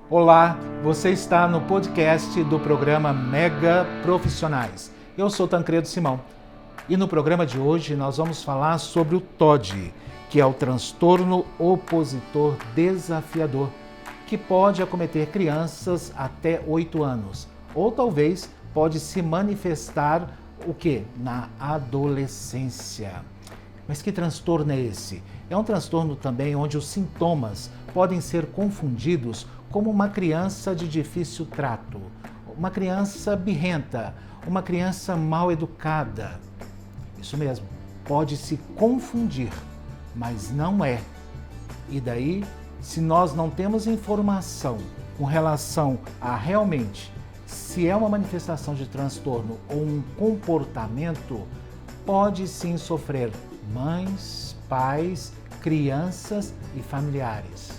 Olá, você está no podcast do programa Mega Profissionais. Eu sou Tancredo Simão e no programa de hoje nós vamos falar sobre o TOD, que é o transtorno opositor desafiador, que pode acometer crianças até 8 anos, ou talvez pode se manifestar o quê? Na adolescência. Mas que transtorno é esse? É um transtorno também onde os sintomas podem ser confundidos como uma criança de difícil trato, uma criança birrenta, uma criança mal educada. Isso mesmo, pode se confundir, mas não é. E daí, se nós não temos informação com relação a realmente se é uma manifestação de transtorno ou um comportamento, pode sim sofrer mães, pais, crianças e familiares.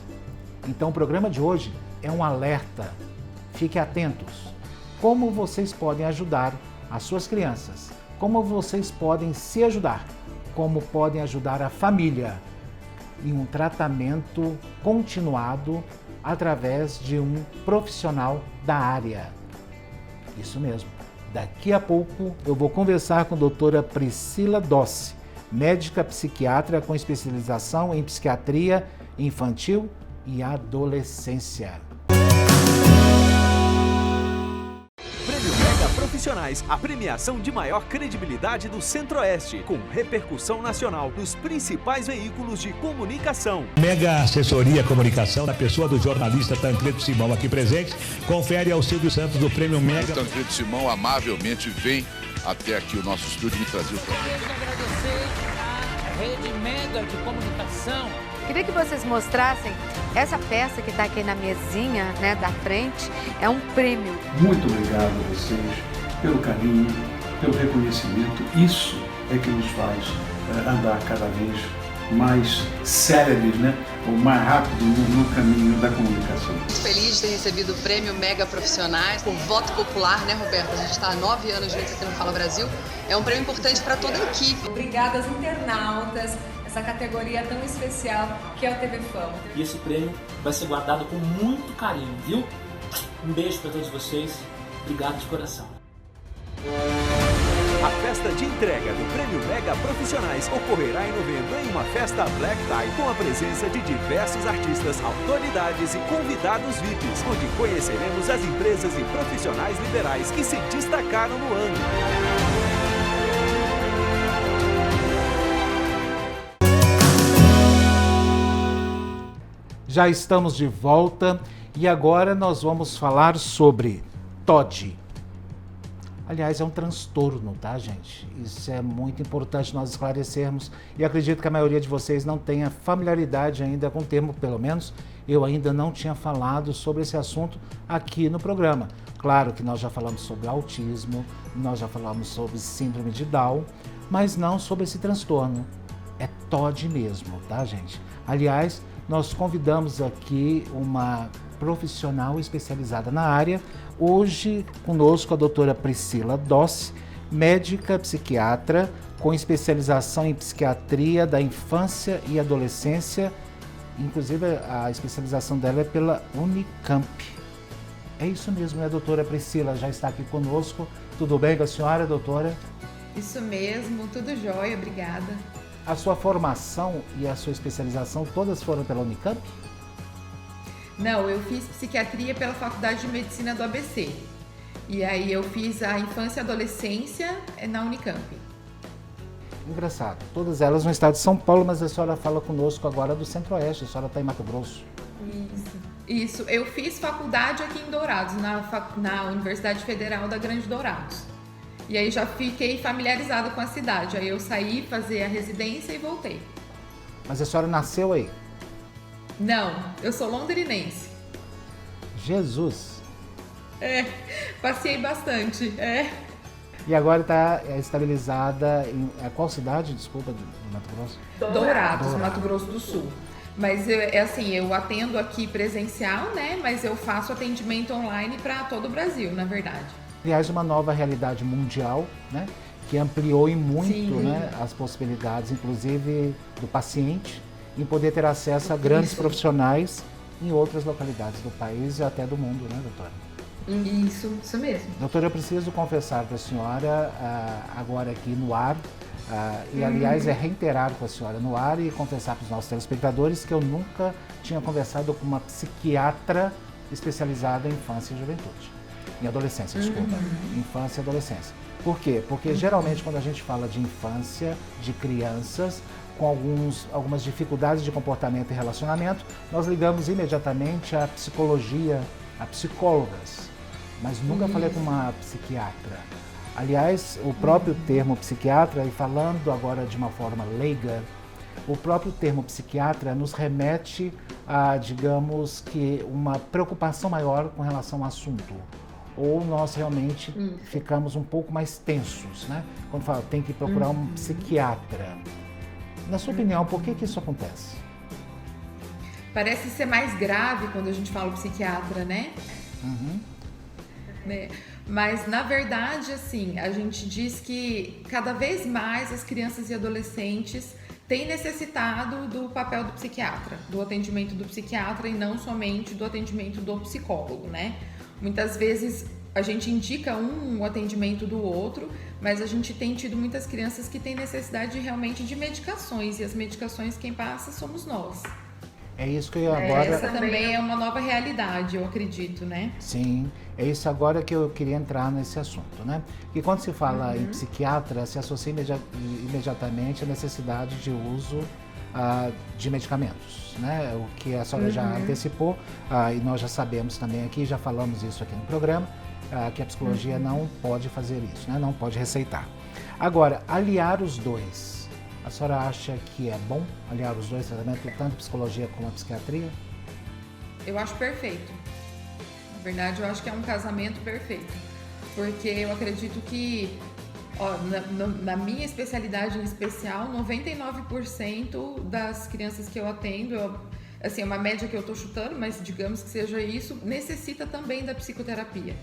Então o programa de hoje é um alerta. Fiquem atentos. Como vocês podem ajudar as suas crianças? Como vocês podem se ajudar? Como podem ajudar a família em um tratamento continuado através de um profissional da área? Isso mesmo. Daqui a pouco eu vou conversar com a doutora Priscila Dossi, médica psiquiatra com especialização em psiquiatria infantil e adolescência. Prêmio Mega Profissionais, a premiação de maior credibilidade do Centro-Oeste, com repercussão nacional nos principais veículos de comunicação. Mega Assessoria Comunicação, na pessoa do jornalista Tancredo Simão aqui presente, confere ao Silvio Santos do Prêmio Mega. O Tancredo Simão amavelmente vem até aqui o nosso estúdio e me trazer o programa. Quero agradecer à Rede Mega de Comunicação. Queria que vocês mostrassem essa peça que está aqui na mesinha, né, da frente. É um prêmio. Muito obrigado a vocês pelo carinho, pelo reconhecimento. Isso é que nos faz andar cada vez mais céleres, né? Ou mais rápido no caminho da comunicação. Muito feliz de ter recebido o prêmio Mega Profissionais por voto popular, né, Roberto? A gente está há 9 anos juntos aqui no Fala Brasil. É um prêmio importante para toda a equipe. Obrigada aos internautas, essa categoria tão especial que é o TV Fama. E esse prêmio vai ser guardado com muito carinho, viu? Um beijo para todos vocês. Obrigado de coração. A festa de entrega do Prêmio Mega Profissionais ocorrerá em novembro em uma festa Black Tie com a presença de diversos artistas, autoridades e convidados VIPs, onde conheceremos as empresas e profissionais liberais que se destacaram no ano. Já estamos de volta e agora nós vamos falar sobre TOD. Aliás, é um transtorno, tá, gente? Isso é muito importante nós esclarecermos e acredito que a maioria de vocês não tenha familiaridade ainda com o termo, pelo menos eu ainda não tinha falado sobre esse assunto aqui no programa. Claro que nós já falamos sobre autismo, nós já falamos sobre síndrome de Down, mas não sobre esse transtorno. É TOD mesmo, tá, gente? Aliás, nós convidamos aqui uma profissional especializada na área. Hoje, conosco a doutora Priscila Dossi, médica psiquiatra com especialização em psiquiatria da infância e adolescência. Inclusive, a especialização dela é pela Unicamp. É isso mesmo, né, doutora Priscila? Já está aqui conosco. Tudo bem com a senhora, doutora? Isso mesmo, tudo jóia, obrigada. A sua formação e a sua especialização todas foram pela Unicamp? Não, eu fiz psiquiatria pela Faculdade de Medicina do ABC. E aí eu fiz a infância e adolescência na Unicamp. Engraçado. Todas elas no estado de São Paulo, mas a senhora fala conosco agora do Centro-Oeste. A senhora está em Mato Grosso. Isso. Eu fiz faculdade aqui em Dourados, na Universidade Federal da Grande Dourados. E aí já fiquei familiarizada com a cidade. Aí eu saí fazer a residência e voltei. Mas a senhora nasceu aí? Não, eu sou londrinense. Jesus! Passei bastante, E agora está estabilizada em qual cidade, desculpa, do Mato Grosso? Dourados, Mato Grosso do Sul. Mas eu atendo aqui presencial, né? Mas eu faço atendimento online para todo o Brasil, na verdade. Aliás, uma nova realidade mundial, né? Que ampliou em muito, Sim. né, as possibilidades, inclusive do paciente, em poder ter acesso a grandes profissionais em outras localidades do país e até do mundo, né, doutora? Isso mesmo. Doutora, eu preciso confessar para a senhora, agora aqui no ar, e aliás reiterar com a senhora no ar e confessar para os nossos telespectadores que eu nunca tinha conversado com uma psiquiatra especializada em infância e juventude. Em adolescência, desculpa. Infância e adolescência. Por quê? Porque geralmente quando a gente fala de infância, de crianças, com algumas dificuldades de comportamento e relacionamento, nós ligamos imediatamente à psicologia, a psicólogas. Mas nunca falei com uma psiquiatra. Aliás, o próprio termo psiquiatra, e falando agora de uma forma leiga, o próprio termo psiquiatra nos remete a, digamos que, uma preocupação maior com relação ao assunto. Ou nós realmente ficamos um pouco mais tensos, né? Quando fala, tem que procurar um psiquiatra. Na sua opinião, por que isso acontece? Parece ser mais grave quando a gente fala psiquiatra, né? Mas, na verdade, assim, a gente diz que cada vez mais as crianças e adolescentes têm necessitado do papel do psiquiatra, do atendimento do psiquiatra e não somente do atendimento do psicólogo, né? Muitas vezes a gente indica o atendimento do outro, mas a gente tem tido muitas crianças que têm necessidade realmente de medicações, e as medicações quem passa somos nós. É isso que eu agora... Essa também é uma nova realidade, eu acredito, né? Sim, é isso agora que eu queria entrar nesse assunto, né? Porque quando se fala em psiquiatra, se associa imediatamente a necessidade de uso de medicamentos, né? O que a senhora já antecipou, e nós já sabemos também aqui, já falamos isso aqui no programa, que a psicologia não pode fazer isso, né? Não pode receitar. Agora, aliar os dois, a senhora acha que é bom aliar os dois tratamentos, tanto a psicologia como a psiquiatria? Eu acho perfeito. Na verdade, eu acho que é um casamento perfeito. Porque eu acredito que, na minha especialidade em especial, 99% das crianças que eu atendo, assim, é uma média que eu estou chutando, mas digamos que seja isso, necessita também da psicoterapia,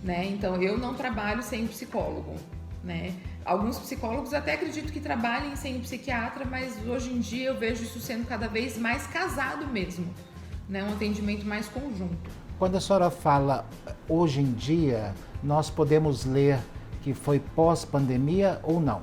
né? Então, eu não trabalho sem psicólogo, né? Alguns psicólogos até acredito que trabalhem sem psiquiatra, mas hoje em dia eu vejo isso sendo cada vez mais casado mesmo, né? Um atendimento mais conjunto. Quando a senhora fala hoje em dia, nós podemos ler que foi pós-pandemia ou não?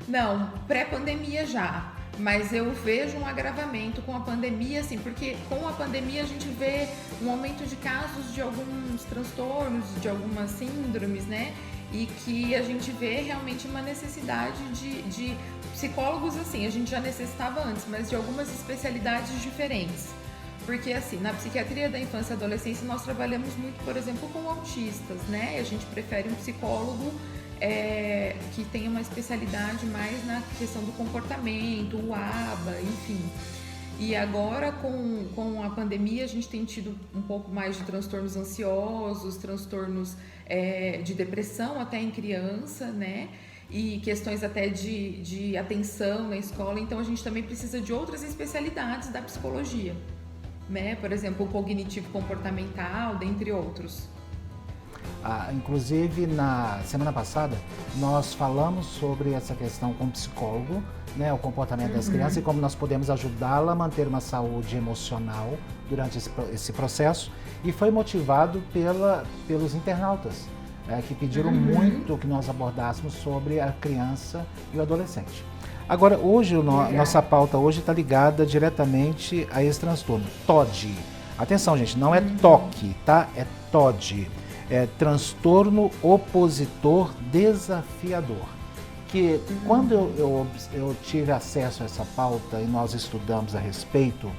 Não, pré-pandemia já. Mas eu vejo um agravamento com a pandemia, assim, porque com a pandemia a gente vê um aumento de casos de alguns transtornos, de algumas síndromes, né? E que a gente vê realmente uma necessidade de psicólogos, assim, a gente já necessitava antes, mas de algumas especialidades diferentes. Porque, assim, na psiquiatria da infância e adolescência nós trabalhamos muito, por exemplo, com autistas, né? E a gente prefere um psicólogo que tenha uma especialidade mais na questão do comportamento, o ABA, enfim. E agora, com a pandemia, a gente tem tido um pouco mais de transtornos ansiosos, transtornos de depressão até em criança, né? E questões até de atenção na escola. Então, a gente também precisa de outras especialidades da psicologia, né? Por exemplo, o cognitivo comportamental, dentre outros. Inclusive, na semana passada, nós falamos sobre essa questão com o psicólogo, né, o comportamento das crianças e como nós podemos ajudá-la a manter uma saúde emocional durante esse processo. E foi motivado pelos internautas, que pediram muito que nós abordássemos sobre a criança e o adolescente. Agora, hoje, nossa pauta hoje está ligada diretamente a esse transtorno, TOD. Atenção, gente, não é TOC, tá? É TOD. É transtorno opositor desafiador, que quando eu tive acesso a essa pauta e nós estudamos a respeito,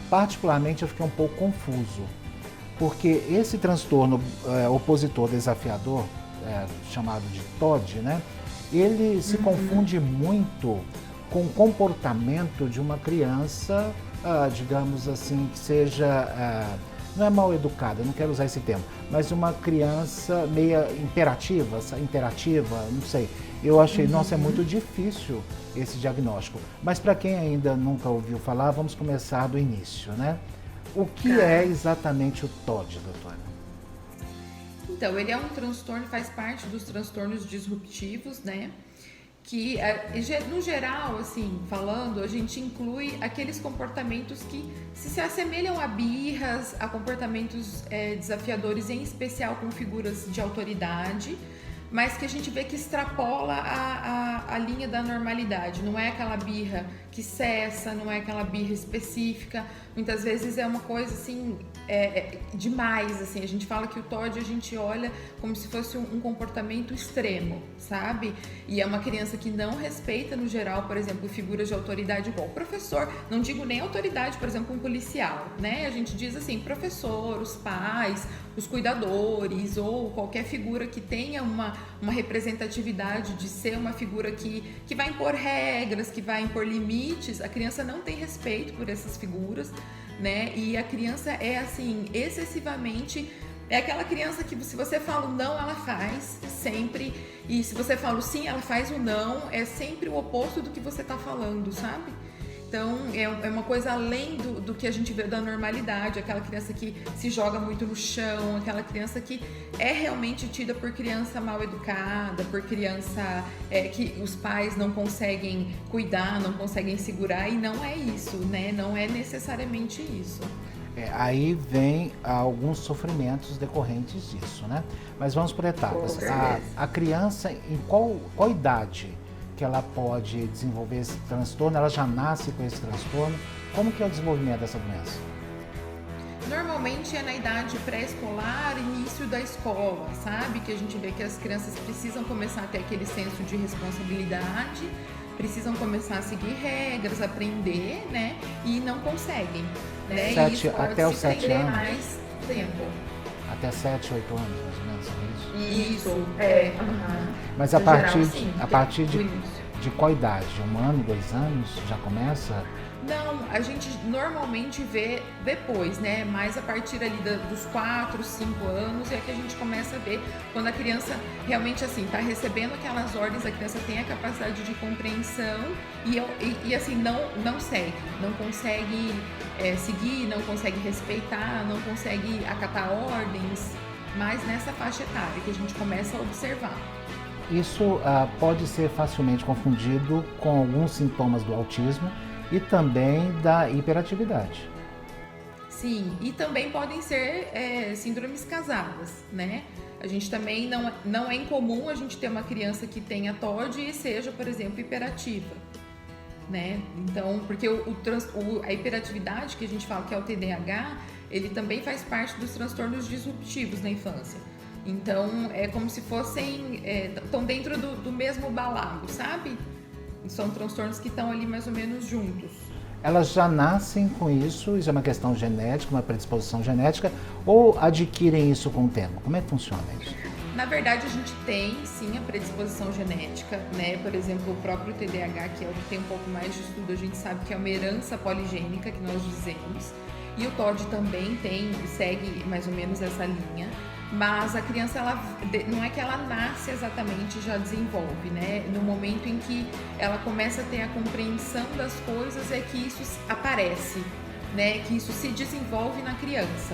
particularmente eu fiquei um pouco confuso, porque esse transtorno opositor desafiador, chamado de TOD, né, ele se confunde muito com o comportamento de uma criança, digamos assim, que seja... não é mal educada, não quero usar esse termo, mas uma criança meio interativa, não sei. Eu achei, nossa, é muito difícil esse diagnóstico. Mas para quem ainda nunca ouviu falar, vamos começar do início, né? O que é exatamente o TOD, doutora? Então, ele é um transtorno, faz parte dos transtornos disruptivos, né? que, no geral, assim, falando, a gente inclui aqueles comportamentos que se assemelham a birras, a comportamentos desafiadores, em especial com figuras de autoridade, mas que a gente vê que extrapola a linha da normalidade. Não é aquela birra que cessa, não é aquela birra específica. Muitas vezes é uma coisa assim, demais, assim. A gente fala que o TOD a gente olha como se fosse um comportamento extremo, sabe? E é uma criança que não respeita, no geral, por exemplo, figuras de autoridade igual o professor. Não digo nem autoridade, por exemplo, um policial, né? A gente diz assim, professor, os pais, os cuidadores ou qualquer figura que tenha uma representatividade de ser uma figura que vai impor regras, que vai impor limites. A criança não tem respeito por essas figuras, né? E a criança é assim, excessivamente, é aquela criança que se você fala o não, ela faz sempre, e se você fala o sim, ela faz o não, é sempre o oposto do que você tá falando, sabe? Então, é uma coisa além do que a gente vê da normalidade, aquela criança que se joga muito no chão, aquela criança que é realmente tida por criança mal educada, por criança que os pais não conseguem cuidar, não conseguem segurar, e não é isso, né? Não é necessariamente isso. Aí vem alguns sofrimentos decorrentes disso, né? Mas vamos por etapas. A criança, em qual idade que ela pode desenvolver esse transtorno? Ela já nasce com esse transtorno? Como que é o desenvolvimento dessa doença? Normalmente é na idade pré-escolar, início da escola, sabe? Que a gente vê que as crianças precisam começar a ter aquele senso de responsabilidade, precisam começar a seguir regras, aprender, né? E não conseguem, né? E isso até os 7 anos? Mais tempo. Até 7, 8 anos, mais ou menos, é isso? Isso, Mas a partir de qual idade? 1 ano, 2 anos? Já começa? Não, a gente normalmente vê depois, né? Mais a partir ali dos 4, 5 anos é que a gente começa a ver quando a criança realmente assim tá recebendo aquelas ordens, a criança tem a capacidade de compreensão e assim não segue, não consegue seguir, não consegue respeitar, não consegue acatar ordens, mas nessa faixa etária que a gente começa a observar. Isso pode ser facilmente confundido com alguns sintomas do autismo e também da hiperatividade. Sim, e também podem ser síndromes casadas, né? A gente também não é incomum a gente ter uma criança que tenha TOD e seja, por exemplo, hiperativa, né? Então, porque a hiperatividade que a gente fala que é o TDAH, ele também faz parte dos transtornos disruptivos na infância. Então, é como se fossem, estão dentro do mesmo balaio, sabe? São transtornos que estão ali mais ou menos juntos. Elas já nascem com isso é uma questão genética, uma predisposição genética, ou adquirem isso com o tempo? Como é que funciona isso? Na verdade, a gente tem, sim, a predisposição genética, né? Por exemplo, o próprio TDAH, que é o que tem um pouco mais de estudo, a gente sabe que é uma herança poligênica, que nós dizemos. E o TOD também segue mais ou menos essa linha. Mas a criança, não é que ela nasce exatamente e já desenvolve, né? No momento em que ela começa a ter a compreensão das coisas é que isso aparece, né? Que isso se desenvolve na criança,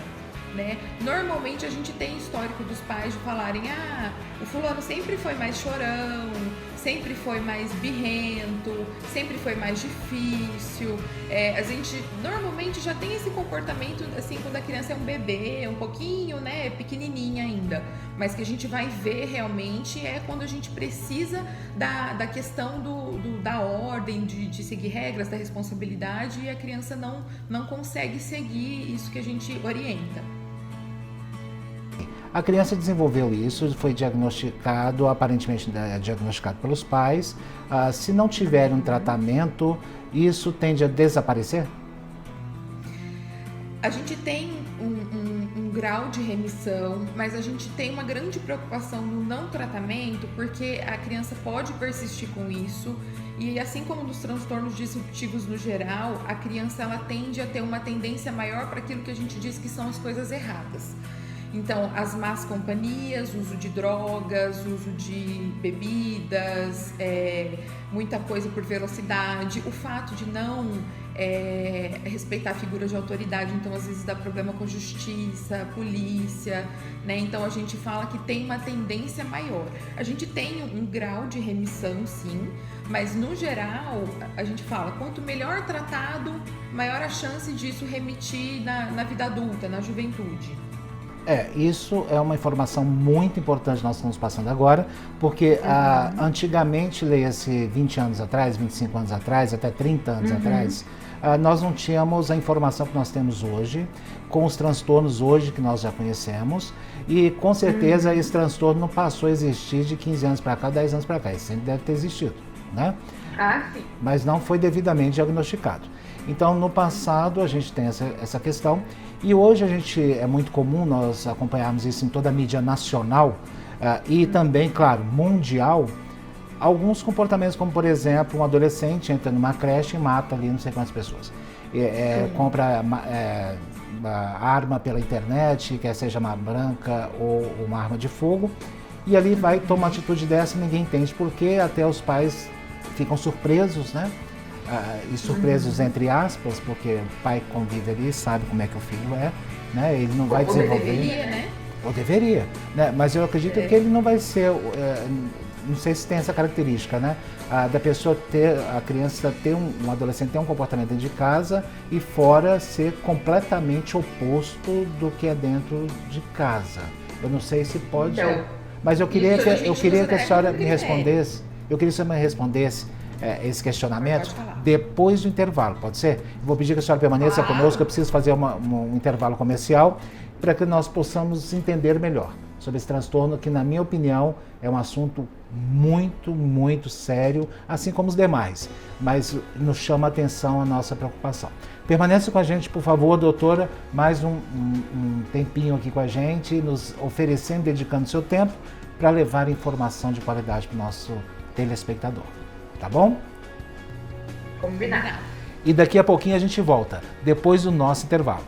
né? Normalmente a gente tem histórico dos pais de falarem: o fulano sempre foi mais chorão, sempre foi mais birrento, sempre foi mais difícil. A gente normalmente já tem esse comportamento assim quando a criança é um bebê, um pouquinho, né, pequenininha ainda. Mas que a gente vai ver realmente é quando a gente precisa da questão da ordem, de seguir regras, da responsabilidade, e a criança não consegue seguir isso que a gente orienta. A criança desenvolveu isso, foi diagnosticado, aparentemente diagnosticado pelos pais. Se não tiver um tratamento, isso tende a desaparecer? A gente tem um grau de remissão, mas a gente tem uma grande preocupação no não tratamento, porque a criança pode persistir com isso. E assim como nos transtornos disruptivos no geral, a criança ela tende a ter uma tendência maior para aquilo que a gente diz que são as coisas erradas. Então, as más companhias, uso de drogas, uso de bebidas, muita coisa por velocidade, o fato de não respeitar a figura de autoridade, então às vezes dá problema com justiça, polícia, né? Então a gente fala que tem uma tendência maior. A gente tem um grau de remissão, sim, mas no geral a gente fala, quanto melhor tratado, maior a chance disso remitir na vida adulta, na juventude. Isso é uma informação muito importante que nós estamos passando agora, porque antigamente, leia-se 20 anos atrás, 25 anos atrás, até 30 anos atrás, nós não tínhamos a informação que nós temos hoje, com os transtornos hoje que nós já conhecemos, e com certeza esse transtorno não passou a existir de 15 anos para cá, 10 anos para cá, ele sempre deve ter existido, né? Sim. Mas não foi devidamente diagnosticado. Então, no passado, a gente tem essa questão, e hoje é muito comum nós acompanharmos isso em toda a mídia nacional e também, claro, mundial, alguns comportamentos como, por exemplo, um adolescente entra numa creche e mata ali não sei quantas pessoas. Compra arma pela internet, quer seja uma branca ou uma arma de fogo, e ali vai tomar uma atitude dessa e ninguém entende porque até os pais ficam surpresos, né? E surpresos entre aspas, porque o pai convive ali, sabe como é que o filho é, né? Ele não vai desenvolver. Deveria, né? Ou deveria, né? Mas eu acredito que ele não vai ser, não sei se tem essa característica, né? Da pessoa a criança ter um adolescente ter um comportamento dentro de casa e fora ser completamente oposto do que é dentro de casa. Eu não sei se pode. Então, mas eu queria que a senhora me respondesse. Eu queria que a senhora me respondesse esse questionamento depois do intervalo, pode ser? Vou pedir que a senhora permaneça conosco, eu preciso fazer um intervalo comercial para que nós possamos entender melhor sobre esse transtorno que, na minha opinião, é um assunto muito, muito sério, assim como os demais, mas nos chama a atenção a nossa preocupação. Permaneça com a gente, por favor, doutora, mais um tempinho aqui com a gente, nos oferecendo, dedicando seu tempo para levar informação de qualidade para o nosso telespectador. Tá bom? Combinado. E daqui a pouquinho a gente volta, depois do nosso intervalo.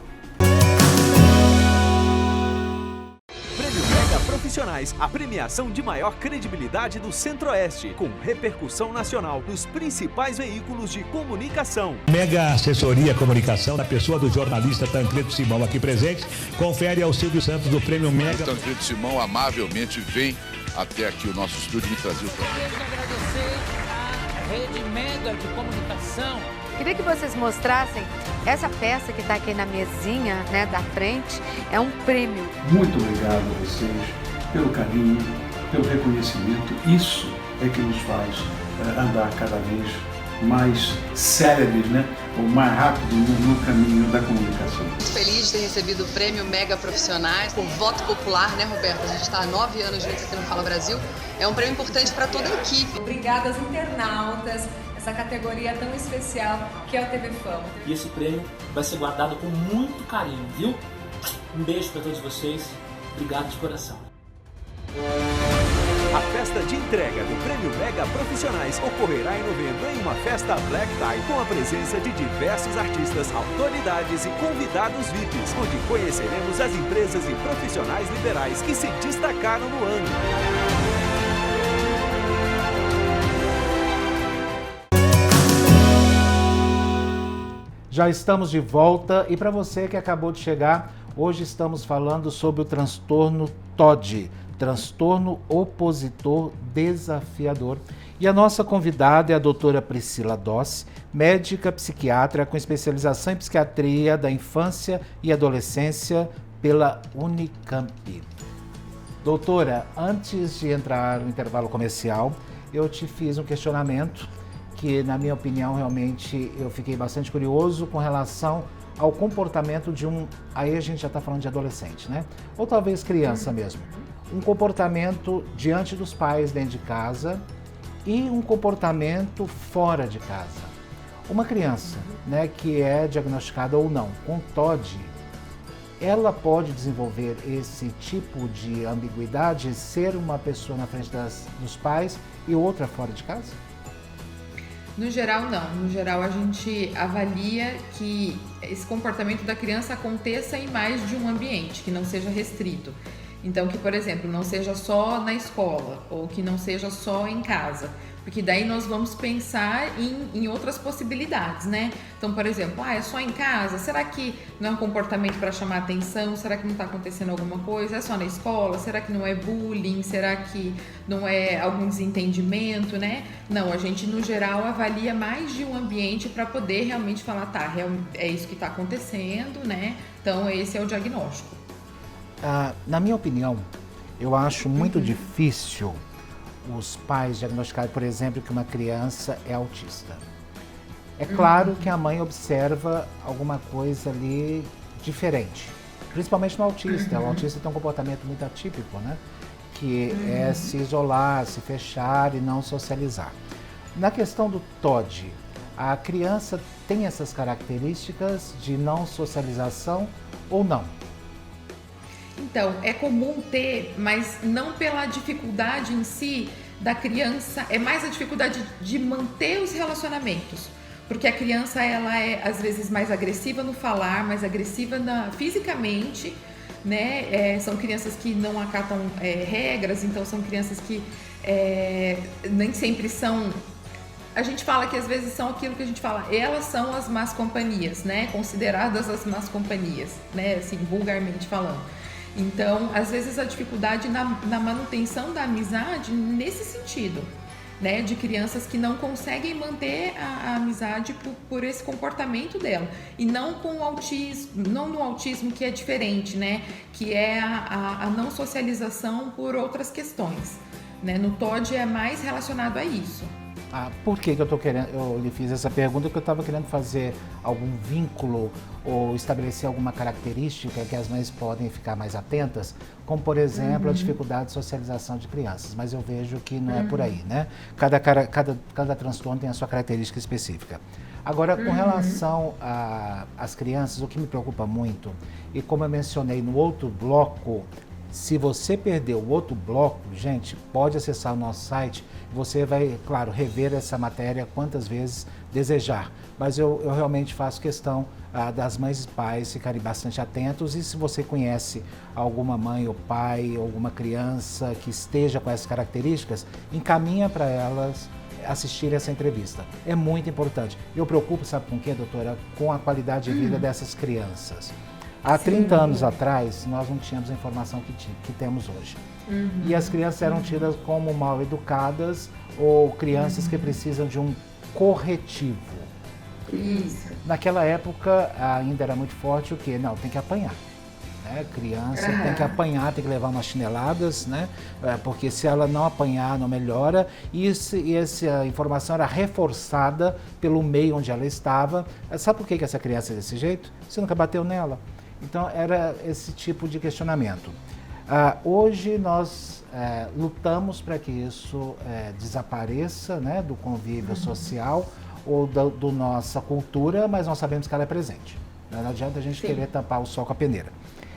Prêmio Mega Profissionais, a premiação de maior credibilidade do Centro-Oeste, com repercussão nacional nos principais veículos de comunicação. Mega Assessoria Comunicação, na pessoa do jornalista Tancredo Simão aqui presente, confere ao Silvio Santos do Prêmio Mega. O Tancredo Simão amavelmente vem até aqui o nosso estúdio me trazer o prêmio. Quero agradecer à Rede Mega de Comunicação. Queria que vocês mostrassem essa peça que está aqui na mesinha, né, da frente, é um prêmio. Muito obrigado a vocês pelo carinho, pelo reconhecimento. Isso é que nos faz andar cada vez mais céleres, né? Ou mais rápido no caminho da comunicação. Muito feliz de ter recebido o Prêmio Mega Profissionais por voto popular, né, Roberto? A gente está há 9 anos juntos aqui no Fala Brasil. É um prêmio importante para toda a equipe. Obrigada aos internautas, essa categoria tão especial que é o TV Fama. E esse prêmio vai ser guardado com muito carinho, viu? Um beijo para todos vocês. Obrigado de coração. A festa de entrega do Prêmio Mega Profissionais ocorrerá em novembro em uma festa Black Tie com a presença de diversos artistas, autoridades e convidados VIPs, onde conheceremos as empresas e profissionais liberais que se destacaram no ano. Já estamos de volta e para você que acabou de chegar, hoje estamos falando sobre o transtorno TOD, transtorno opositor desafiador. E a nossa convidada é a doutora Priscila Dossi, médica psiquiatra com especialização em psiquiatria da infância e adolescência pela Unicamp. Doutora, antes de entrar no intervalo comercial, eu te fiz um questionamento que, na minha opinião, realmente eu fiquei bastante curioso com relação ao comportamento de aí a gente já está falando de adolescente, né? Ou talvez criança mesmo. Um comportamento diante dos pais dentro de casa e um comportamento fora de casa. Uma criança, né, que é diagnosticada ou não com TOD, ela pode desenvolver esse tipo de ambiguidade, ser uma pessoa na frente dos pais e outra fora de casa? No geral, não. No geral, a gente avalia que esse comportamento da criança aconteça em mais de um ambiente, que não seja restrito. Então, que, por exemplo, não seja só na escola ou que não seja só em casa, porque daí nós vamos pensar em outras possibilidades, né? Então, por exemplo, é só em casa? Será que não é um comportamento para chamar atenção? Será que não está acontecendo alguma coisa? É só na escola? Será que não é bullying? Será que não é algum desentendimento, né? Não, a gente, no geral, avalia mais de um ambiente para poder realmente falar, é isso que está acontecendo, né? Então, esse é o diagnóstico. Na minha opinião, eu acho muito difícil os pais diagnosticarem, por exemplo, que uma criança é autista. É claro que a mãe observa alguma coisa ali diferente, principalmente no autista. O autista tem um comportamento muito atípico, né? Que é se isolar, se fechar e não socializar. Na questão do TOD, a criança tem essas características de não socialização ou não? Então, é comum ter, mas não pela dificuldade em si da criança, é mais a dificuldade de manter os relacionamentos. Porque a criança, ela é às vezes mais agressiva no falar, mais agressiva fisicamente, né? São crianças que não acatam regras, então são crianças que nem sempre são... A gente fala que às vezes são aquilo que a gente fala, elas são as más companhias, né? Consideradas as más companhias, né? Assim, vulgarmente falando. Então, às vezes a dificuldade na manutenção da amizade nesse sentido, né? De crianças que não conseguem manter a amizade por esse comportamento dela. E não com o autismo, não no autismo que é diferente, né? Que é a não socialização por outras questões, né? No TOD é mais relacionado a isso. Por que eu lhe fiz essa pergunta? Porque eu estava querendo fazer algum vínculo ou estabelecer alguma característica que as mães podem ficar mais atentas, como, por exemplo, a dificuldade de socialização de crianças. Mas eu vejo que não é por aí, né? Cada transtorno tem a sua característica específica. Agora, com relação às crianças, o que me preocupa muito, e como eu mencionei no outro bloco, se você perdeu o outro bloco, gente, pode acessar o nosso site. Você vai, claro, rever essa matéria quantas vezes desejar. Mas eu realmente faço questão das mães e pais ficarem bastante atentos. E se você conhece alguma mãe ou pai, alguma criança que esteja com essas características, encaminha para elas assistir essa entrevista. É muito importante. Eu preocupo, sabe com o quê, doutora? Com a qualidade de vida dessas crianças. Há 30 anos atrás, nós não tínhamos a informação que temos hoje. E as crianças eram tidas como mal educadas ou crianças que precisam de um corretivo. Isso. Naquela época ainda era muito forte o quê? Não, tem que apanhar. Né? Criança tem que apanhar, tem que levar umas chineladas, né? Porque se ela não apanhar, não melhora. E essa informação era reforçada pelo meio onde ela estava. Sabe por que essa criança é desse jeito? Você nunca bateu nela. Então, era esse tipo de questionamento. Hoje, nós lutamos para que isso desapareça, né, do convívio social ou da nossa cultura, mas nós sabemos que ela é presente. Não adianta a gente querer tampar o sol com a peneira.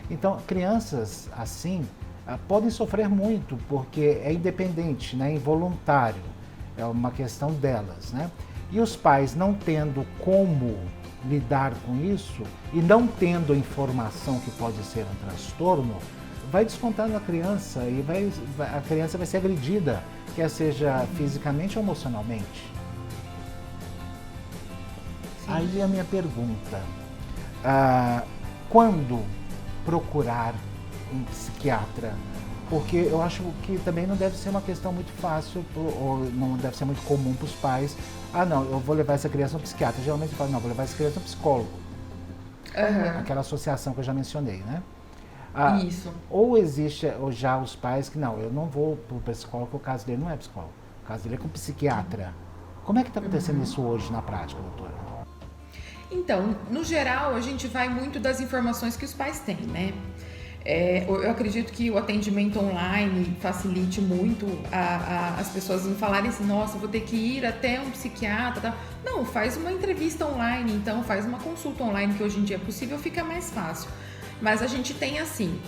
Então, crianças assim podem sofrer muito, porque é independente, né, involuntário, é uma questão delas, né? E os pais não tendo como lidar com isso e não tendo a informação que pode ser um transtorno, vai descontar na criança e a criança vai ser agredida, quer seja fisicamente ou emocionalmente. Aí a minha pergunta, quando procurar um psiquiatra? Porque eu acho que também não deve ser uma questão muito fácil, ou não deve ser muito comum para os pais. Não, eu vou levar essa criança a um psiquiatra. Geralmente falam, não, vou levar essa criança a um psicólogo. Aquela associação que eu já mencionei, né? Isso. Ou existe já os pais que, não, eu não vou para o psicólogo, porque o caso dele não é psicólogo. O caso dele é com psiquiatra. Como é que está acontecendo isso hoje na prática, doutora? Então, no geral, a gente vai muito das informações que os pais têm, né? Eu acredito que o atendimento online facilite muito as pessoas não falarem assim, nossa, vou ter que ir até um psiquiatra. Tá? Não, faz uma entrevista online, então faz uma consulta online, que hoje em dia é possível, fica mais fácil. Mas a gente tem assim,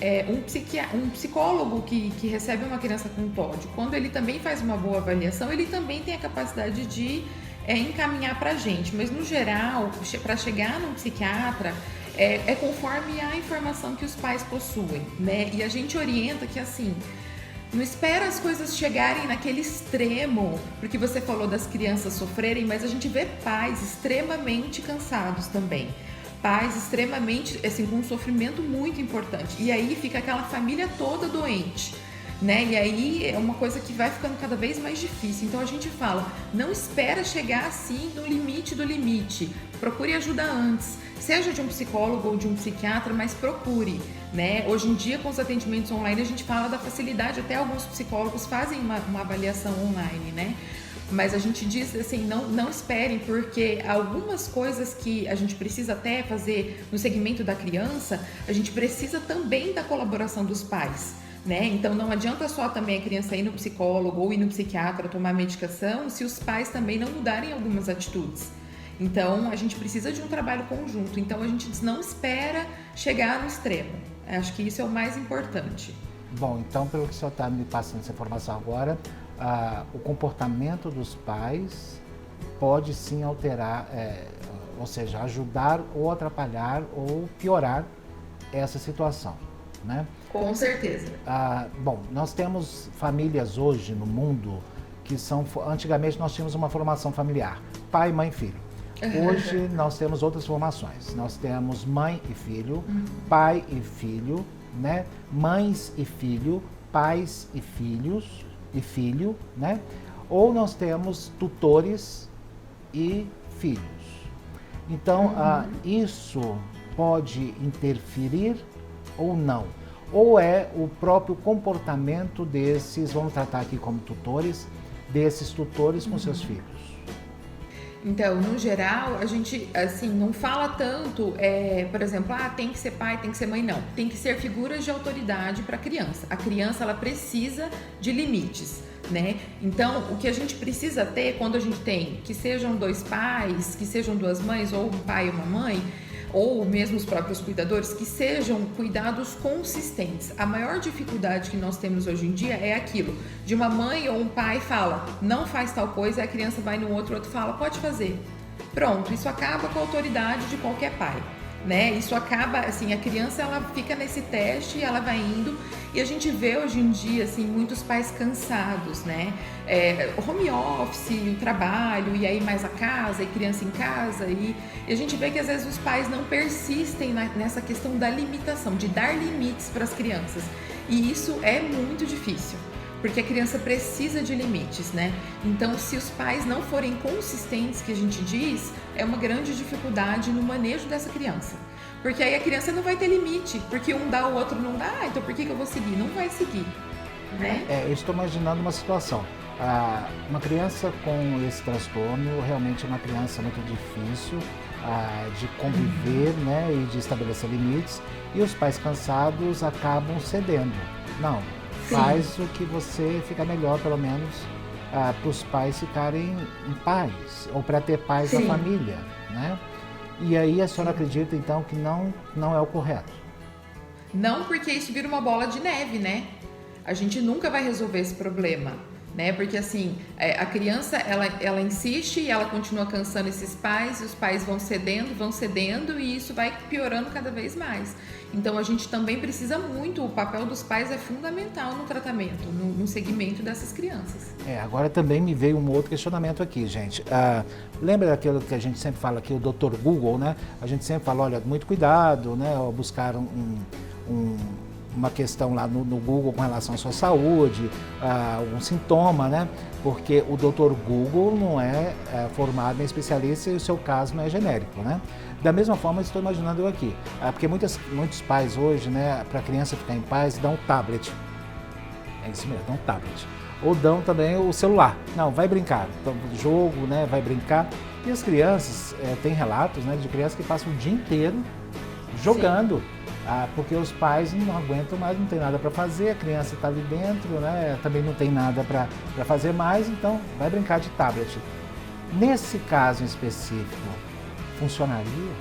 um psicólogo que recebe uma criança com TOD, quando ele também faz uma boa avaliação, ele também tem a capacidade de encaminhar pra gente. Mas no geral, para chegar num psiquiatra, é conforme a informação que os pais possuem, né? E a gente orienta que assim, não espera as coisas chegarem naquele extremo, porque você falou das crianças sofrerem, mas a gente vê pais extremamente cansados também. Pais extremamente, assim, com um sofrimento muito importante. E aí fica aquela família toda doente, né? E aí é uma coisa que vai ficando cada vez mais difícil. Então a gente fala, não espera chegar assim no limite do limite. Procure ajuda antes, seja de um psicólogo ou de um psiquiatra, mas procure, né? Hoje em dia, com os atendimentos online, a gente fala da facilidade, até alguns psicólogos fazem uma avaliação online, né? Mas a gente diz assim, não esperem, porque algumas coisas que a gente precisa até fazer no segmento da criança, a gente precisa também da colaboração dos pais, né? Então não adianta só também a criança ir no psicólogo ou ir no psiquiatra tomar medicação se os pais também não mudarem algumas atitudes. Então a gente precisa de um trabalho conjunto, então a gente não espera chegar no extremo. Acho que isso é o mais importante. Bom, então pelo que o senhor está me passando essa informação agora, o comportamento dos pais pode sim alterar, ou seja, ajudar ou atrapalhar ou piorar essa situação, né? Com certeza. Bom, nós temos famílias hoje no mundo que são... Antigamente nós tínhamos uma formação familiar, pai, mãe, filho. Hoje nós temos outras formações. Nós temos mãe e filho, pai e filho, né? Mães e filho, pais e filhos e filho, né? Ou nós temos tutores e filhos. Então, isso pode interferir ou não? Ou é o próprio comportamento desses, vamos tratar aqui como tutores, desses tutores com seus filhos? Então, no geral, a gente, assim, não fala tanto, por exemplo, tem que ser pai, tem que ser mãe, não. Tem que ser figuras de autoridade para a criança. A criança, ela precisa de limites, né? Então, o que a gente precisa ter, quando a gente tem, que sejam 2 pais, que sejam 2 mães, ou um pai e uma mãe, ou mesmo os próprios cuidadores, que sejam cuidados consistentes. A maior dificuldade que nós temos hoje em dia é aquilo, de uma mãe ou um pai fala, não faz tal coisa, a criança vai no outro, o outro fala, pode fazer. Pronto, isso acaba com a autoridade de qualquer pai, né? Isso acaba, assim, a criança, ela fica nesse teste e ela vai indo, e a gente vê hoje em dia, assim, muitos pais cansados, né? Home office, o trabalho, e aí mais a casa, e criança em casa, e a gente vê que às vezes os pais não persistem nessa questão da limitação, de dar limites para as crianças, e isso é muito difícil, porque a criança precisa de limites, né? Então, se os pais não forem consistentes, que a gente diz, é uma grande dificuldade no manejo dessa criança. Porque aí a criança não vai ter limite, porque um dá, o outro não dá, então por que eu vou seguir? Não vai seguir, né? Eu estou imaginando uma situação. Uma criança com esse transtorno realmente é uma criança muito difícil de conviver, né, e de estabelecer limites, e os pais cansados acabam cedendo. Não, faz o que você fica melhor, pelo menos, para os pais ficarem em paz, ou para ter paz na família, né? E aí a senhora acredita, então, que não é o correto? Não, porque isso vira uma bola de neve, né? A gente nunca vai resolver esse problema, né? Porque, assim, a criança, ela insiste e ela continua cansando esses pais, e os pais vão cedendo, e isso vai piorando cada vez mais. Então, a gente também precisa muito, o papel dos pais é fundamental no tratamento, no segmento dessas crianças. Agora também me veio um outro questionamento aqui, gente. Lembra daquilo que a gente sempre fala aqui, o Dr. Google, né? A gente sempre fala, olha, muito cuidado, né? Ao buscar uma questão lá no Google com relação à sua saúde, um sintoma, né? Porque o Dr. Google não é formado em especialista e o seu caso não é genérico, né? Da mesma forma, estou imaginando eu aqui, porque muitos pais hoje, né, para a criança ficar em paz, dão um tablet. É isso mesmo, dão um tablet. Ou dão também o celular. Não, vai brincar, jogo, né, vai brincar. E as crianças, tem relatos, né, de crianças que passam o dia inteiro jogando. Porque os pais não aguentam mais, não tem nada para fazer, a criança está ali dentro, né? Também não tem nada para fazer mais, então vai brincar de tablet. Nesse caso em específico, funcionaria?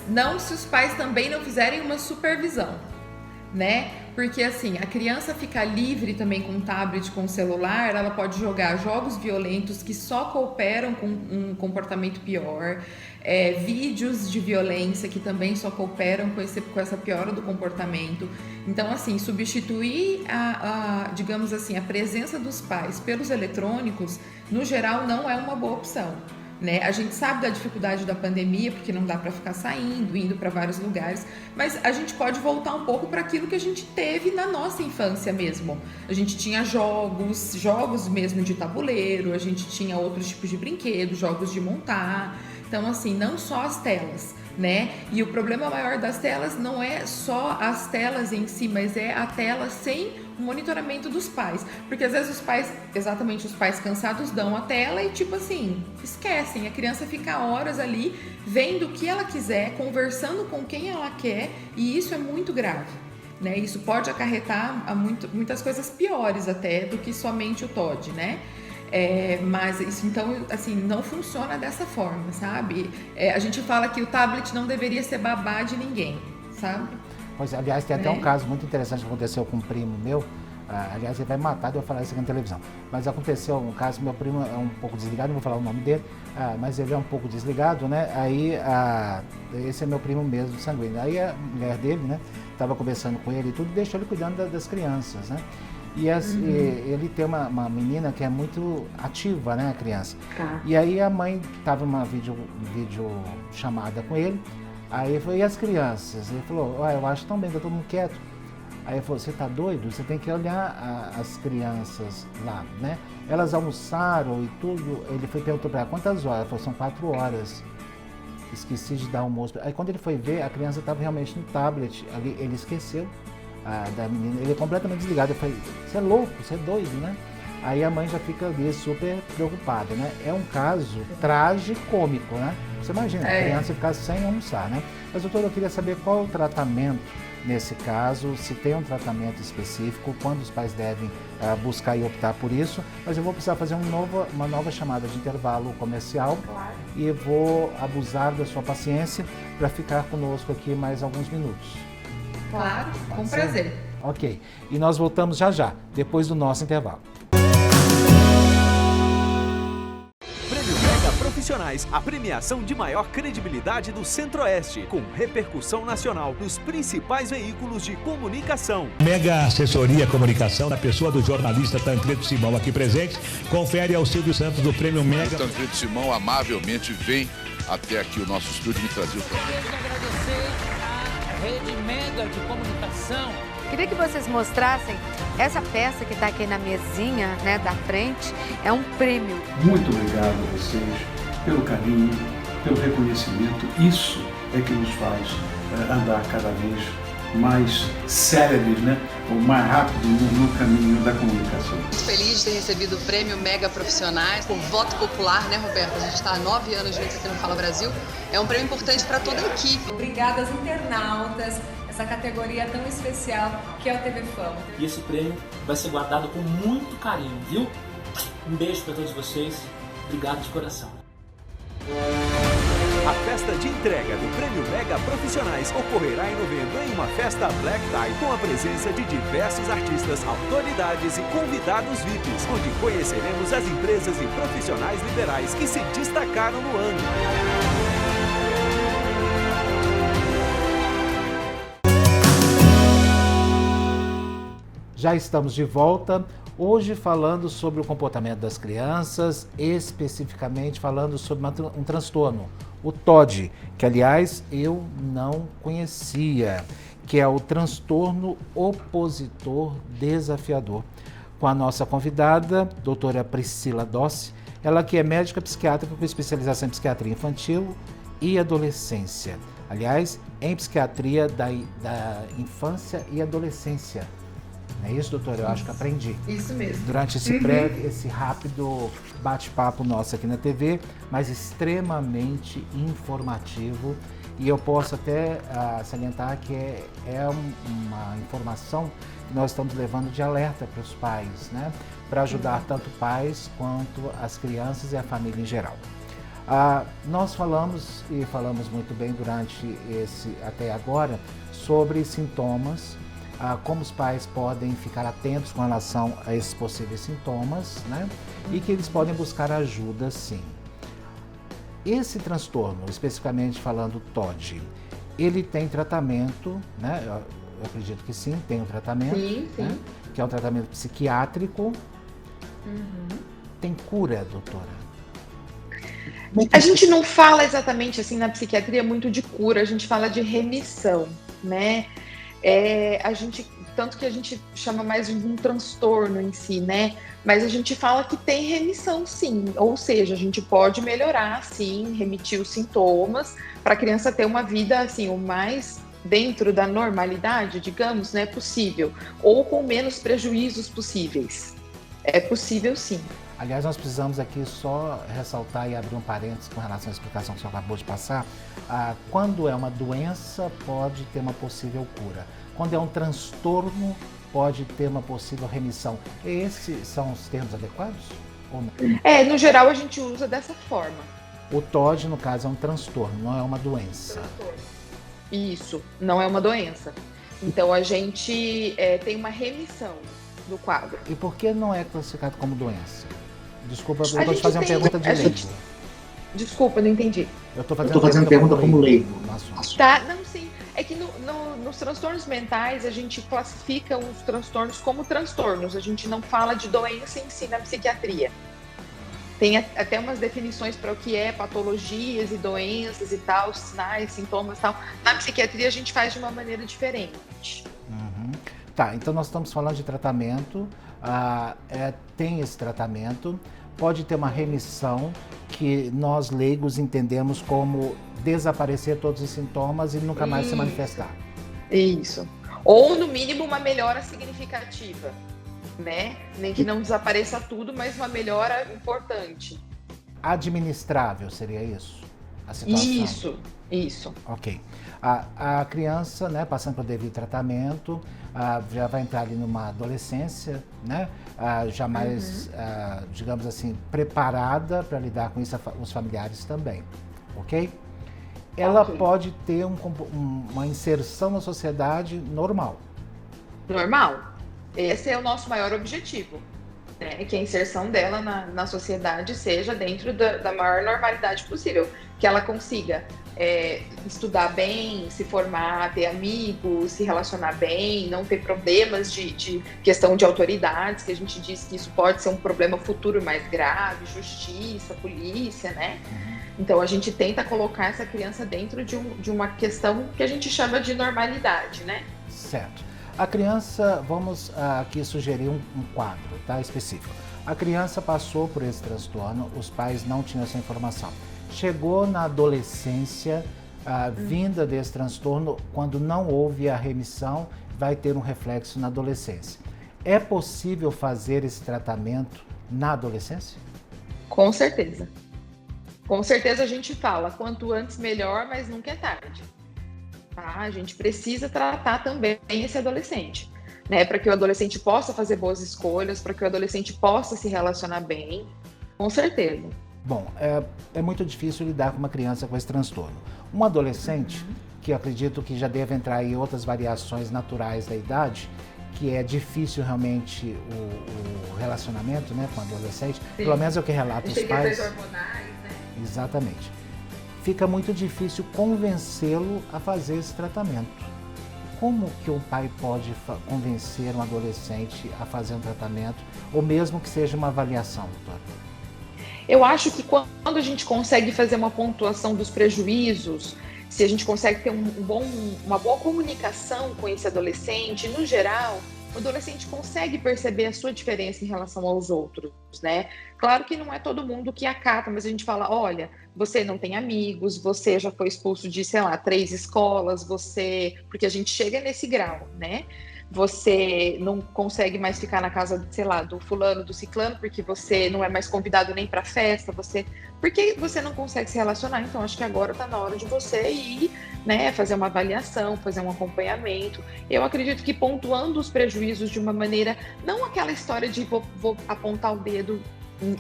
Não se os pais também não fizerem uma supervisão, né? Porque assim, a criança fica livre também com o tablet, com o celular, ela pode jogar jogos violentos que só cooperam com um comportamento pior, vídeos de violência que também só cooperam com essa piora do comportamento. Então, assim, substituir digamos assim, a presença dos pais pelos eletrônicos, no geral, não é uma boa opção. Né? A gente sabe da dificuldade da pandemia, porque não dá para ficar saindo, indo para vários lugares, mas a gente pode voltar um pouco para aquilo que a gente teve na nossa infância mesmo. A gente tinha jogos mesmo de tabuleiro, a gente tinha outros tipos de brinquedos, jogos de montar. Então, assim, não só as telas, né? E o problema maior das telas não é só as telas em si, mas é a tela sem o monitoramento dos pais. Porque às vezes os pais cansados dão a tela e tipo assim, esquecem. A criança fica horas ali vendo o que ela quiser, conversando com quem ela quer, e isso é muito grave. Né? Isso pode acarretar a muitas coisas piores até do que somente o TOD, né? Mas isso, então, assim, não funciona dessa forma, sabe? A gente fala que o tablet não deveria ser babá de ninguém, sabe? Pois, aliás, tem até um caso muito interessante que aconteceu com um primo meu. Aliás, ele vai matar de eu falar isso aqui na televisão. Mas aconteceu um caso, meu primo é um pouco desligado, não vou falar o nome dele, mas ele é um pouco desligado, né? Aí, esse é meu primo mesmo, sanguíneo. Aí a mulher dele, né, estava conversando com ele e tudo, deixou ele cuidando das crianças, né? E ele tem uma menina que é muito ativa, né, a criança. Tá. E aí a mãe estava numa vídeo chamada com ele, aí ele falou, e as crianças? Ele falou, eu acho tão bem, tá todo mundo quieto. Aí ele falou, você tá doido? Você tem que olhar as crianças lá, né? Elas almoçaram e tudo. Ele perguntou para ela, quantas horas? Ela falou, são 4 horas. Esqueci de dar almoço. Aí quando ele foi ver, a criança estava realmente no tablet, ele esqueceu da menina, ele é completamente desligado. Eu falei, você é louco, você é doido, né? Aí a mãe já fica ali super preocupada, né? É um caso tragicômico, né? Você imagina, a criança ficar sem almoçar, né? Mas, doutor, eu queria saber qual é o tratamento nesse caso, se tem um tratamento específico, quando os pais devem buscar e optar por isso. Mas eu vou precisar fazer uma nova chamada de intervalo comercial, claro, e vou abusar da sua paciência para ficar conosco aqui mais alguns minutos. Claro, com prazer. Ok, e nós voltamos já, depois do nosso intervalo. Prêmio Mega Profissionais, a premiação de maior credibilidade do Centro-Oeste, com repercussão nacional nos principais veículos de comunicação. Mega Assessoria Comunicação, na pessoa do jornalista Tancredo Simão aqui presente, confere ao Silvio Santos do Prêmio Mega. O Tancredo Simão amavelmente vem até aqui o nosso estúdio me trazer o prêmio. Quero agradecer à Rede Mega de Comunicação. Queria que vocês mostrassem essa peça que está aqui na mesinha, né, da frente, é um prêmio. Muito obrigado a vocês pelo carinho, pelo reconhecimento. Isso é que nos faz andar cada vez mais céleres, né, ou mais rápido no caminho da comunicação. Muito feliz de ter recebido o Prêmio Mega Profissionais por voto popular, né, Roberto? A gente está há 9 anos juntos aqui no Fala Brasil. É um prêmio importante para toda a equipe. Obrigada aos internautas, essa categoria tão especial que é o TV Fama. E esse prêmio vai ser guardado com muito carinho, viu? Um beijo para todos vocês. Obrigado de coração. A festa de entrega do Prêmio Mega Profissionais ocorrerá em novembro em uma festa Black Tie com a presença de diversos artistas, autoridades e convidados VIPs, onde conheceremos as empresas e profissionais liberais que se destacaram no ano. Já estamos de volta, hoje falando sobre o comportamento das crianças, especificamente falando sobre um transtorno, o TOD, que aliás eu não conhecia, que é o transtorno opositor desafiador. Com a nossa convidada, doutora Priscila Dossi, ela que é médica psiquiatra com especialização em psiquiatria infantil e adolescência. Aliás, em psiquiatria da infância e adolescência. É isso, doutora? Eu acho que aprendi. Isso mesmo. Durante esse rápido bate-papo nosso aqui na TV, mas extremamente informativo. E eu posso até salientar que é uma informação que nós estamos levando de alerta para os pais, né? Para ajudar tanto pais quanto as crianças e a família em geral. Nós falamos muito bem durante até agora, sobre sintomas como os pais podem ficar atentos com relação a esses possíveis sintomas, né? E que eles podem buscar ajuda, sim. Esse transtorno, especificamente falando TOD, ele tem tratamento, né? Eu acredito que sim, tem um tratamento, Sim. né? Que é um tratamento psiquiátrico. Tem cura, doutora? A gente não fala exatamente assim na psiquiatria muito de cura, a gente fala de remissão, né? Tanto que a gente chama mais de um transtorno em si, né? Mas a gente fala que tem remissão, sim. Ou seja, a gente pode melhorar, sim, remitir os sintomas para a criança ter uma vida, assim, o mais dentro da normalidade, digamos, né, possível. Ou com menos prejuízos possíveis. É possível, sim. Aliás, nós precisamos aqui só ressaltar e abrir um parênteses com relação à explicação que o senhor acabou de passar. Quando é uma doença, pode ter uma possível cura. Quando é um transtorno, pode ter uma possível remissão. Esses são os termos adequados? Ou não? No geral a gente usa dessa forma. O TOD, no caso, é um transtorno, não é uma doença. Isso, não é uma doença. Então a gente tem uma remissão do quadro. E por que não é classificado como doença? Desculpa, eu vou te fazer uma pergunta de leigo. Desculpa, não entendi. Eu estou fazendo pergunta como leigo. Tá, não, sim. É que nos transtornos mentais a gente classifica os transtornos como transtornos. A gente não fala de doença em si na psiquiatria. Tem até umas definições para o que é patologias e doenças e tal, sinais, sintomas e tal. Na psiquiatria a gente faz de uma maneira diferente. Tá, então nós estamos falando de tratamento, tem esse tratamento, pode ter uma remissão que nós leigos entendemos como desaparecer todos os sintomas e nunca mais se manifestar. Isso. Ou, no mínimo, uma melhora significativa, né? Nem que não desapareça tudo, mas uma melhora importante. Administrável seria isso? A situação? Isso. Ok. A criança, né, passando pelo devido tratamento, já vai entrar ali numa adolescência, né, já mais, digamos assim, preparada para lidar com isso, os familiares também, ok? Ela pode ter uma inserção na sociedade normal. Normal. Esse é o nosso maior objetivo, né? Que a inserção dela na sociedade seja dentro da maior normalidade possível. Que ela consiga estudar bem, se formar, ter amigos, se relacionar bem, não ter problemas de questão de autoridades, que a gente diz que isso pode ser um problema futuro mais grave, justiça, polícia, né? Então a gente tenta colocar essa criança dentro de uma questão que a gente chama de normalidade, né? Certo. A criança, vamos aqui sugerir um quadro, tá, específico. A criança passou por esse transtorno, os pais não tinham essa informação. Chegou na adolescência, vinda desse transtorno, quando não houve a remissão, vai ter um reflexo na adolescência. É possível fazer esse tratamento na adolescência? Com certeza. Com certeza a gente fala, quanto antes melhor, mas nunca é tarde. Tá? A gente precisa tratar também esse adolescente, né? Para que o adolescente possa fazer boas escolhas, para que o adolescente possa se relacionar bem, com certeza. Bom, é muito difícil lidar com uma criança com esse transtorno. Um adolescente, que eu acredito que já deve entrar em outras variações naturais da idade, que é difícil realmente o relacionamento, né, com o adolescente, pelo menos é o que relata os pais. Hormonais, né? Exatamente. Fica muito difícil convencê-lo a fazer esse tratamento. Como que um pai pode convencer um adolescente a fazer um tratamento, ou mesmo que seja uma avaliação, doutora? Eu acho que quando a gente consegue fazer uma pontuação dos prejuízos, se a gente consegue ter uma boa comunicação com esse adolescente, no geral, o adolescente consegue perceber a sua diferença em relação aos outros, né? Claro que não é todo mundo que acata, mas a gente fala, olha, você não tem amigos, você já foi expulso de, 3 escolas, porque a gente chega nesse grau, né? Você não consegue mais ficar na casa, do fulano, do ciclano, porque você não é mais convidado nem para festa, porque você não consegue se relacionar. Então, acho que agora está na hora de você ir, né, fazer uma avaliação, fazer um acompanhamento. Eu acredito que pontuando os prejuízos de uma maneira, não aquela história de vou apontar o dedo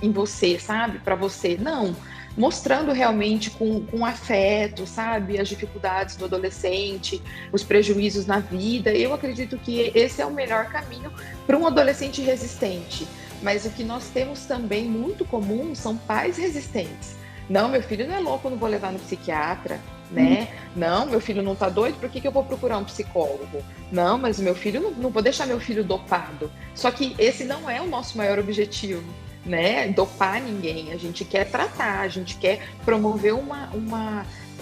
em você, sabe, para você, não. mostrando realmente com afeto, sabe, as dificuldades do adolescente, os prejuízos na vida. Eu acredito que esse é o melhor caminho para um adolescente resistente. Mas o que nós temos também muito comum são pais resistentes. Não, meu filho não é louco, eu não vou levar no psiquiatra, né? Não, meu filho não tá doido, por que eu vou procurar um psicólogo? Não, mas meu filho, não vou deixar meu filho dopado. Só que esse não é o nosso maior objetivo, né? Dopar ninguém. A gente quer tratar, a gente quer promover um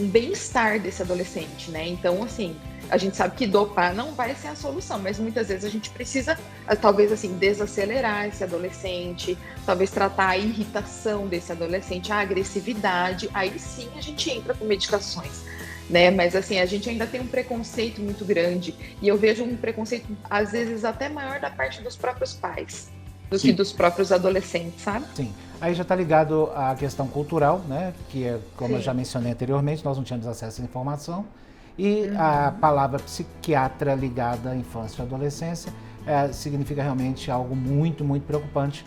bem-estar desse adolescente, né? Então, assim, a gente sabe que dopar não vai ser a solução, mas muitas vezes a gente precisa, talvez, assim, desacelerar esse adolescente, talvez tratar a irritação desse adolescente, a agressividade, aí sim a gente entra com medicações, né? Mas, assim, a gente ainda tem um preconceito muito grande, e eu vejo um preconceito, às vezes, até maior da parte dos próprios pais do que dos próprios adolescentes, sabe? Sim. Aí já está ligado à questão cultural, né? Que é, como Sim. eu já mencionei anteriormente, nós não tínhamos acesso à informação. E a palavra psiquiatra ligada à infância e adolescência significa realmente algo muito, muito preocupante.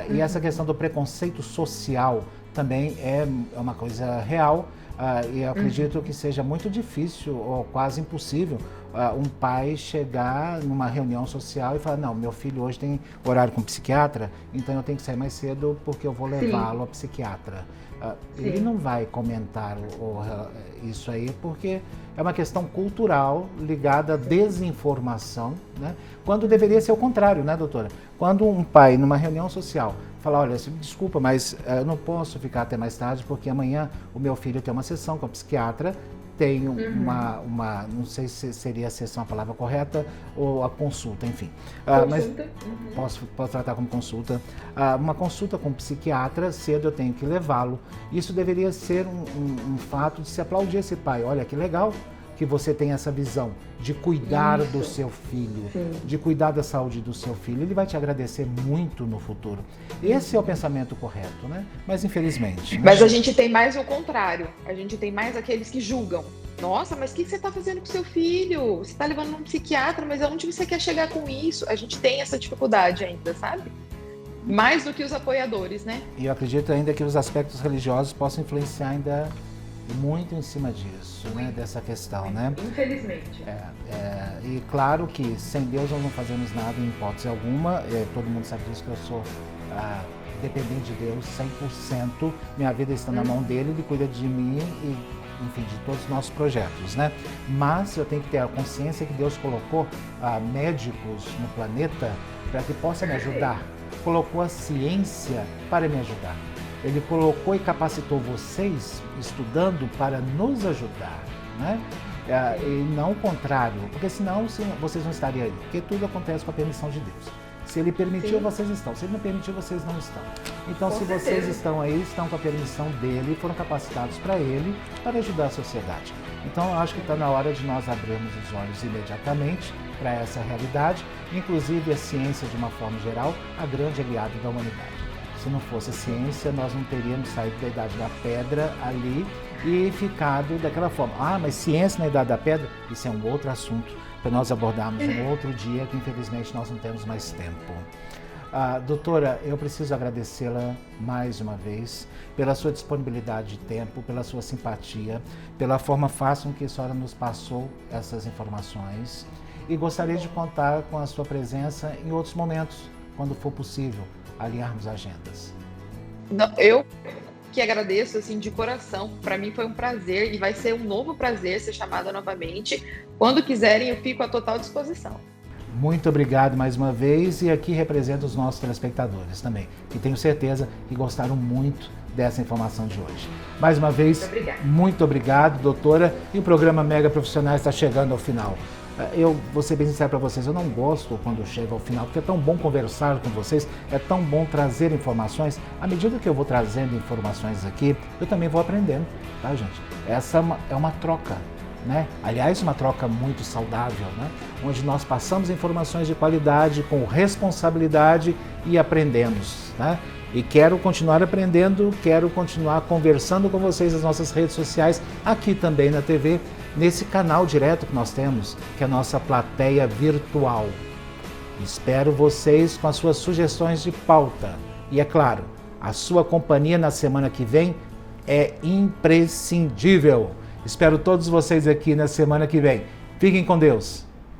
E essa questão do preconceito social também é uma coisa real. E eu acredito que seja muito difícil ou quase impossível um pai chegar numa reunião social e falar: não, meu filho hoje tem horário com psiquiatra, então eu tenho que sair mais cedo porque eu vou levá-lo ao psiquiatra. Ele não vai comentar isso aí porque é uma questão cultural ligada à desinformação, né? Quando deveria ser o contrário, né, doutora? Quando um pai, numa reunião social, fala: olha, desculpa, mas eu não posso ficar até mais tarde porque amanhã o meu filho tem uma sessão com a psiquiatra, tem uma não sei se seria a sessão a palavra correta ou a consulta, enfim. Mas posso tratar como consulta. Uma consulta com um psiquiatra, cedo eu tenho que levá-lo. Isso deveria ser um fato de se aplaudir esse pai. Olha que legal que você tem essa visão de cuidar do seu filho, de cuidar da saúde do seu filho. Ele vai te agradecer muito no futuro. Esse é o pensamento correto, né? Mas infelizmente... Mas a gente tem mais o contrário. A gente tem mais aqueles que julgam. Nossa, mas o que você está fazendo com seu filho? Você está levando um psiquiatra, mas aonde você quer chegar com isso? A gente tem essa dificuldade ainda, sabe? Mais do que os apoiadores, né? E eu acredito ainda que os aspectos religiosos possam influenciar ainda muito em cima disso, né? Dessa questão, né? Infelizmente. E claro que sem Deus nós não fazemos nada em hipótese alguma. Todo mundo sabe disso, que eu sou dependente de Deus 100%. Minha vida está na mão dele, ele cuida de mim e, enfim, de todos os nossos projetos, né? Mas eu tenho que ter a consciência que Deus colocou médicos no planeta para que possa me ajudar. Colocou a ciência para me ajudar. Ele colocou e capacitou vocês estudando para nos ajudar, né? E não o contrário, porque senão vocês não estariam aí, porque tudo acontece com a permissão de Deus. Se Ele permitiu, vocês estão. Se Ele não permitiu, vocês não estão. Então, se vocês estão aí, estão com a permissão dEle e foram capacitados para Ele, para ajudar a sociedade. Então, eu acho que está na hora de nós abrirmos os olhos imediatamente para essa realidade, inclusive a ciência, de uma forma geral, a grande aliada da humanidade. Se não fosse a ciência, nós não teríamos saído da Idade da Pedra ali e ficado daquela forma. Mas ciência na Idade da Pedra, isso é um outro assunto para nós abordarmos um outro dia, que infelizmente nós não temos mais tempo. Doutora, eu preciso agradecê-la mais uma vez pela sua disponibilidade de tempo, pela sua simpatia, pela forma fácil com que a senhora nos passou essas informações, e gostaria de contar com a sua presença em outros momentos, quando for possível alinharmos agendas. Eu que agradeço, assim, de coração. Para mim foi um prazer e vai ser um novo prazer ser chamada novamente. Quando quiserem, eu fico à total disposição. Muito obrigado mais uma vez, e aqui represento os nossos telespectadores também, que tenho certeza que gostaram muito dessa informação de hoje. Mais uma vez, muito obrigado, doutora, e o programa Mega Profissionais está chegando ao final. Eu vou ser bem sincero para vocês, eu não gosto quando chega ao final, porque é tão bom conversar com vocês, é tão bom trazer informações. À medida que eu vou trazendo informações aqui, eu também vou aprendendo, tá, gente? Essa é uma troca, né? Aliás, uma troca muito saudável, né? Onde nós passamos informações de qualidade, com responsabilidade e aprendemos, né? E quero continuar aprendendo, quero continuar conversando com vocês nas nossas redes sociais, aqui também na TV, nesse canal direto que nós temos, que é a nossa plateia virtual. Espero vocês com as suas sugestões de pauta. E é claro, a sua companhia na semana que vem é imprescindível. Espero todos vocês aqui na semana que vem. Fiquem com Deus.